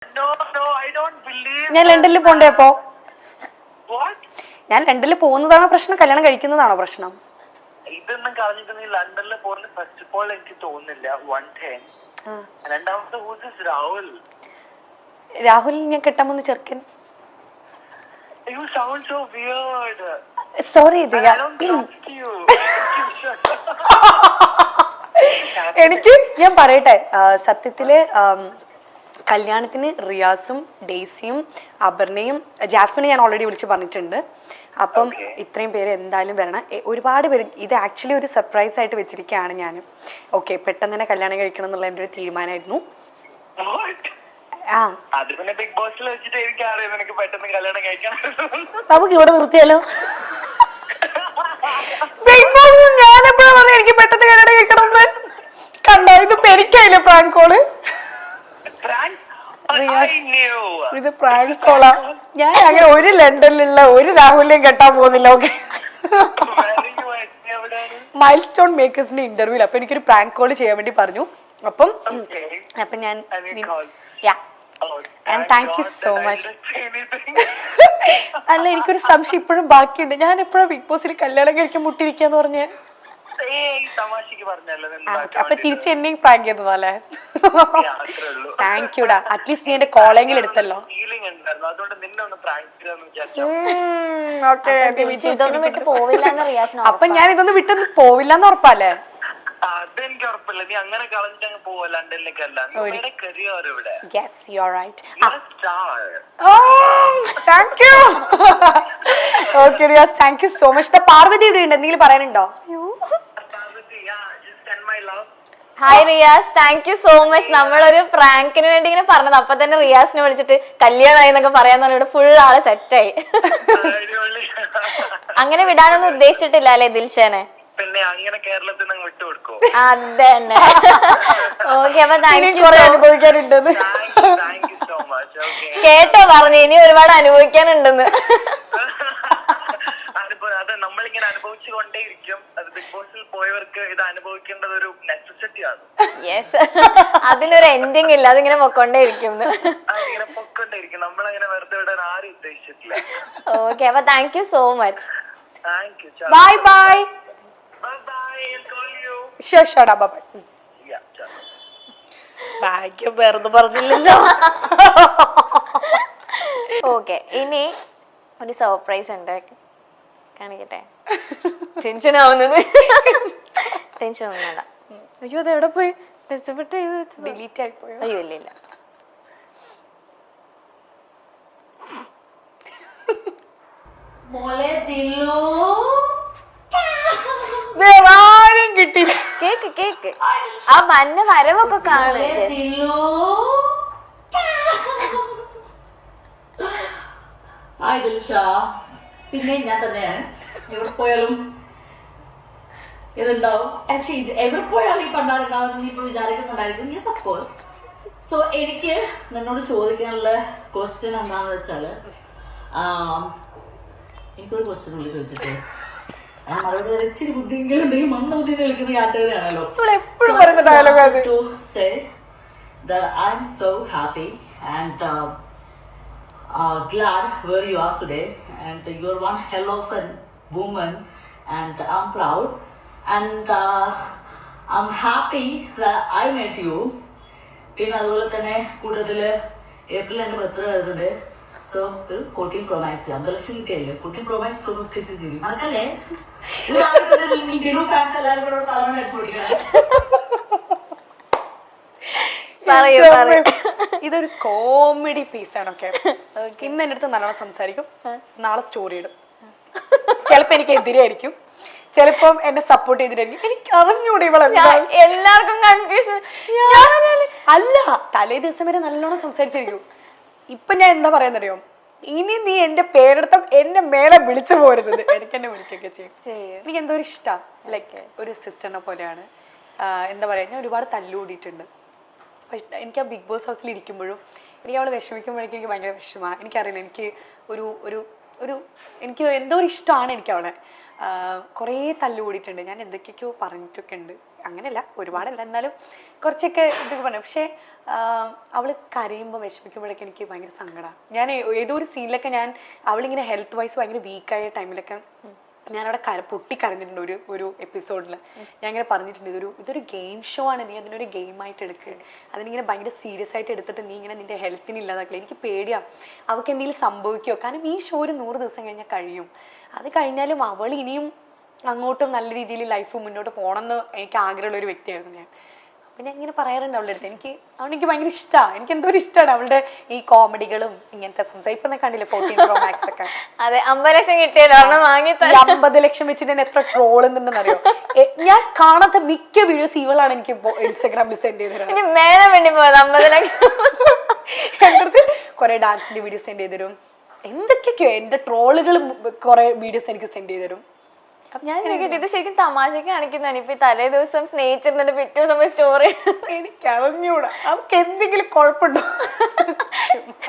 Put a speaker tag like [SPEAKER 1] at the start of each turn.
[SPEAKER 1] No, no, I don't believe.
[SPEAKER 2] ഞാൻ ലണ്ടനിൽ പോണ്ടേ അപ്പോ?
[SPEAKER 1] What?
[SPEAKER 2] ഞാൻ ലണ്ടനിൽ പോകുന്നതാണോ പ്രശ്നം, കല്യാണം കഴിക്കുന്നതാണോ പ്രശ്നം?
[SPEAKER 1] ഇതൊന്നും കളഞ്ഞിട്ട് ലണ്ടനിൽ പോകുന്ന ഫസ്റ്റ് ഓഫ് ഓൾ എനിക്ക് തോന്നുന്നില്ല. One thing. രണ്ടാമത്തെ രാഹുൽ.
[SPEAKER 2] രാഹുൽ ഞാൻ കെട്ടാമെന്ന് ചെറുക്കൻ.
[SPEAKER 1] You sound so weird.
[SPEAKER 2] Sorry, Riya.
[SPEAKER 1] I don't trust you.
[SPEAKER 2] എനിക്ക് ഞാൻ പറയട്ടെ, സത്യത്തില് കല്യാണത്തിന് റിയാസും ഡെയ്സിയും അപർണയും ജാസ്മിനെ ഞാൻ ഓൾറെഡി വിളിച്ച് പറഞ്ഞിട്ടുണ്ട്. അപ്പം ഇത്രയും പേര് എന്തായാലും വരണം. ഒരുപാട് പേര് ഇത് ആക്ച്വലി ഒരു സർപ്രൈസ് ആയിട്ട് വെച്ചിരിക്കുകയാണ് ഞാൻ. ഓക്കെ, പെട്ടെന്ന് തന്നെ കല്യാണം കഴിക്കണം എന്നുള്ള എൻ്റെ ഒരു തീരുമാനമായിരുന്നു. നമുക്ക് ഇവിടെ നിർത്തിയാലോ? ബിഗ് ബോസ് ഞാൻ എപ്പോഴാ പറഞ്ഞു എനിക്ക് പെട്ടെന്ന് കല്യാണം കഴിക്കണമെന്ന്? കണ്ടോ, ഇത് പെരിക്കായില്ലേ പ്രാങ്ക് കോള്? ഇത് പ്രാങ്ക് കോളാ. ഞാൻ അങ്ങനെ ഒരു ലണ്ടനിലുള്ള ഒരു രാഹുലിനെയും കെട്ടാൻ പോകുന്നില്ല. ഓക്കെ, മൈൽ സ്റ്റോൺ മേക്കേഴ്സിന്റെ ഇന്റർവ്യൂല് അപ്പൊ എനിക്കൊരു പ്രാങ്ക് കോൾ ചെയ്യാൻ വേണ്ടി പറഞ്ഞു. അപ്പം ഞാൻ താങ്ക് യു സോ മച്ച്. അല്ല, എനിക്കൊരു സംശയം ഇപ്പോഴും ബാക്കിയുണ്ട്. ഞാൻ എപ്പോഴാ ബിഗ് ബോസിൽ കല്യാണം കഴിക്കാൻ മുട്ടിരിക്കാന്ന് പറഞ്ഞേ? അപ്പൊ തിരിച്ച് എന്നെയും പ്രാങ്ക് ചെയ്തതല്ലേ? താങ്ക് യുടാ, അറ്റ്ലീസ്റ്റ് നീ എന്റെ കോളെങ്കിൽ എടുത്തല്ലോ. അപ്പൊ ഞാൻ ഇതൊന്നും വിട്ടൊന്നും പോവില്ലെന്ന് ഉറപ്പല്ലേ?
[SPEAKER 1] അതെനിക്ക് ഉറപ്പില്ല. നീ അങ്ങനെ കളഞ്ഞിട്ട് പോവാ ലണ്ടനിലേക്കല്ല.
[SPEAKER 2] Yes, you're right. Oh, thank you. Okay, Riyaz, thank you so much. Parvathi ഇവിടെ ഉണ്ട്, എന്തെങ്കിലും പറയാനുണ്ടോ?
[SPEAKER 3] Hi Riyas, thank you so much. നമ്മളൊരു പ്രാങ്കിന് വേണ്ടി ഇങ്ങനെ പറഞ്ഞത്, അപ്പൊ തന്നെ റിയാസിനെ വിളിച്ചിട്ട് കല്യാണമായി എന്നൊക്കെ പറയാന്ന് പറഞ്ഞിട്ട് ഫുൾ ആള് സെറ്റായി. അങ്ങനെ വിടാനൊന്നും ഉദ്ദേശിച്ചിട്ടില്ല അല്ലെ ദിൽഷനെ?
[SPEAKER 1] പിന്നെ അങ്ങനെ കേരളത്തിൽ നിന്ന് വിട്ടുകൊടുക്കോ?
[SPEAKER 3] അതന്നെ. ഓക്കെ, അപ്പൊ
[SPEAKER 2] അനുഭവിക്കാനുണ്ടെന്ന്
[SPEAKER 3] കേട്ടോ പറഞ്ഞു. ഇനി ഒരുപാട് അനുഭവിക്കാനുണ്ടെന്ന്.
[SPEAKER 1] അത് നമ്മളിങ്ങനെ അനുഭവിച്ചുകൊണ്ടേയിരിക്കും. അത് ബിഗ് ബോസിൽ പോയവർക്ക് ഇത് അനുഭവിക്കേണ്ടത് ഒരു നെസസിറ്റിയാണ്.
[SPEAKER 3] യെസ്, അതിനൊരു എൻഡിങ് ഇല്ല, അതിങ്ങനെ പൊക്കോണ്ടേയിരിക്കും.
[SPEAKER 1] അതിങ്ങനെ പൊക്കോണ്ടേയിരിക്കും. നമ്മളങ്ങനെ വെറുതെ വിടാൻ ആരും ഉദ്ദേശിച്ചിട്ടില്ല.
[SPEAKER 3] ഓക്കെ, അപ്പൊ thank you so much.
[SPEAKER 1] Thank you.
[SPEAKER 2] Bye bye. ഭാഗ്യം വേറൊന്നും പറഞ്ഞില്ലല്ലോ.
[SPEAKER 3] ഓക്കെ, ഇനി ഒരു സർപ്രൈസ് ഉണ്ട്, കാണിക്കട്ടെ. ടെൻഷൻ ആവുന്നത്. ടെൻഷൻ ഒന്നും വേണ്ട.
[SPEAKER 2] അയ്യോ, അത് എവിടെ പോയി? ഡിലീറ്റ് ആയി പോയോ?
[SPEAKER 3] അയ്യോ, ഇല്ല.
[SPEAKER 2] വേറാരും കിട്ടില്ല.
[SPEAKER 3] കേക്ക് ആ മഞ്ഞ വരവൊക്കെ കാണും.
[SPEAKER 4] പിന്നെ ഞാൻ തന്നെയാണ്. എവിടെ പോയാലും ഇതുണ്ടാവും. ആക്ച്വലി ഇത് എവിടെ പോയാലും ഈ പണ്ടാറുണ്ടാവും നീ ഇപ്പൊ വിചാരിക്കുന്നുണ്ടായിരിക്കും. Yes, of course. സോ എനിക്ക് നിന്നോട് ചോദിക്കാനുള്ള ക്വസ്റ്റ്യൻ എന്താണെന്ന് വെച്ചാല്, എനിക്കൊരു ക്വസ്റ്റ്യൻ ഉള്ളു ചോദിച്ചിട്ട് മറുപടി വരെ ഇച്ചിരി ബുദ്ധിയെങ്കിലും ഉണ്ടെങ്കിൽ മണ്ണ ബുദ്ധി കളിക്കുന്ന കാട്ടുകാരാണല്ലോ. To say that I'm so happy and glad where you are today, and you're one hell of a woman, and I'm proud, and I'm happy that I met you. പിന്നെ അതുപോലെ തന്നെ കൂട്ടത്തില് ഏപ്രിൽ എൻ്റെ ബർത്ത്ഡേ വരുന്നുണ്ട്. So ഒരു 14 Pro Max 50 ലക്ഷം കിട്ടിയല്ലേ? 14 Pro Max 256 GB മറക്കല്ലേ? ഇത് വാങ്ങി തന്നില്ലെങ്കിൽ ജനു ഫാൻസ് എല്ലാവരും കൂടെ തലമുറ അടിച്ചു പൊട്ടിക്കണേ.
[SPEAKER 2] ഇതൊരു കോമഡി പീസാണ്. ഓക്കെ, ഇന്ന് എൻ്റെ അടുത്ത് നല്ലോണം സംസാരിക്കും, നാളെ സ്റ്റോറി ഇടും. ചിലപ്പോ എനിക്ക് എതിരായിരിക്കും, ചിലപ്പം എന്നെ സപ്പോർട്ട് ചെയ്തിട്ടായിരിക്കും. എനിക്ക് അറിഞ്ഞൂടെ
[SPEAKER 3] എല്ലാവർക്കും കൺഫ്യൂഷൻ.
[SPEAKER 2] അല്ല, തലേ ദിവസം വരെ നല്ലോണം സംസാരിച്ചിരിക്കും. ഇപ്പൊ ഞാൻ എന്താ പറയാന്നറിയോ, ഇനി നീ എന്റെ പേരെടുത്ത എന്നെ മേലെ വിളിച്ചു പോരുന്നത്. എനിക്ക് എന്നെ വിളിക്കുകയൊക്കെ ചെയ്യും. എനിക്ക് എന്തോ ഒരു ഇഷ്ടമാണ്, ലൈക്ക് ഒരു സിസ്റ്ററിനെ പോലെയാണ്. എന്താ പറയാ, ഞാൻ ഒരുപാട് തല്ലുകൂടിയിട്ടുണ്ട്. പക്ഷെ എനിക്ക് ആ ബിഗ് ബോസ് ഹൗസിൽ ഇരിക്കുമ്പോഴും എനിക്ക് അവളെ വിഷമിക്കുമ്പോഴേക്കും എനിക്ക് ഭയങ്കര വിഷമമാണ്. എനിക്കറിയില്ല, എനിക്ക് ഒരു ഒരു ഒരു എനിക്ക് എന്തോ ഒരു ഇഷ്ടമാണ് എനിക്ക് അവളെ. കുറേ തല്ലുകൂടിയിട്ടുണ്ട്. ഞാൻ എന്തൊക്കെയൊക്കെയോ പറഞ്ഞിട്ടൊക്കെ ഉണ്ട്. അങ്ങനെയല്ല ഒരുപാടല്ല, എന്നാലും കുറച്ചൊക്കെ ഇതൊക്കെ പറഞ്ഞു. പക്ഷെ അവള് കരയുമ്പോൾ വിഷമിക്കുമ്പോഴൊക്കെ എനിക്ക് ഭയങ്കര സങ്കടമാണ്. ഞാൻ ഏതോ ഒരു സീനിലൊക്കെ അവളിങ്ങനെ ഹെൽത്ത് വൈസ് ഭയങ്കര വീക്കായ ടൈമിലൊക്കെ ഞാനവിടെ പൊട്ടിക്കരഞ്ഞിട്ടുണ്ട് ഒരു എപ്പിസോഡിൽ. ഞാൻ ഇങ്ങനെ പറഞ്ഞിട്ടുണ്ട്, ഇതൊരു ഗെയിം ഷോ ആണ്, നീ അതിനൊരു ഗെയിമായിട്ട് എടുക്കുക, അതിനിങ്ങനെ ഭയങ്കര സീരിയസ് ആയിട്ട് എടുത്തിട്ട് നീ ഇങ്ങനെ നിന്റെ ഹെൽത്തിന് ഇല്ലാതാക്കില്ല. എനിക്ക് പേടിയാണ് അവൾക്ക് എന്തെങ്കിലും സംഭവിക്കുമോ, കാരണം ഈ ഷോ ഒരു 100 ദിവസം കഴിഞ്ഞാൽ കഴിയും. അത് കഴിഞ്ഞാലും അവൾ ഇനിയും അങ്ങോട്ടും നല്ല രീതിയിൽ ലൈഫ് മുന്നോട്ട് പോകണമെന്ന് എനിക്ക് ആഗ്രഹമുള്ള ഒരു വ്യക്തിയായിരുന്നു ഞാൻ. അപ്പം ഞാൻ ഇങ്ങനെ പറയാറുണ്ട് അവളുടെ അടുത്ത്, എനിക്ക് ഭയങ്കര ഇഷ്ടമാണ്, എനിക്ക് എന്തോ ഒരു ഇഷ്ടമാണ് അവളുടെ ഈ കോമഡികളും ഇങ്ങനത്തെ സംസാരം. ഇപ്പം കണ്ടില്ലേ 14 Pro Max ഒക്കെ.
[SPEAKER 3] അതെ, 50 ലക്ഷം കിട്ടിയല്ലോ, ഒരെണ്ണം വാങ്ങി
[SPEAKER 2] 50 ലക്ഷം വെച്ചിട്ട് ഞാൻ എത്ര ട്രോൾ ഉണ്ടെന്നറിയോ. ഞാൻ കാണാത്ത മിക്ക വീഡിയോസ് ഇവളാണ് എനിക്ക് ഇൻസ്റ്റാഗ്രാമിൽ സെൻഡ് ചെയ്ത് തരാം.
[SPEAKER 3] ഇനി മേലെ വേണ്ടി പോയത് 50 ലക്ഷം.
[SPEAKER 2] എൻ്റെ അടുത്ത് കുറെ ഡാൻസിന്റെ വീഡിയോസ് സെൻഡ് ചെയ്ത് തരും, എന്തൊക്കെയൊക്കെയോ എൻ്റെ ട്രോളുകൾ കുറെ വീഡിയോസ് എനിക്ക് സെൻഡ് ചെയ്ത് തരും.
[SPEAKER 3] ഞാൻ ചോദിക്കട്ടെ, ഇത് ശരിക്കും തമാശക്ക് കാണിക്കുന്നതാണ്? ഇപ്പൊ തലേ ദിവസം സ്നേഹിച്ചിരുന്നിട്ട് പിറ്റേ ദിവസം സ്റ്റോറി
[SPEAKER 2] എനിക്ക് അറിഞ്ഞൂടാ, അവർക്ക് എന്തെങ്കിലും കുഴപ്പമുണ്ടോ?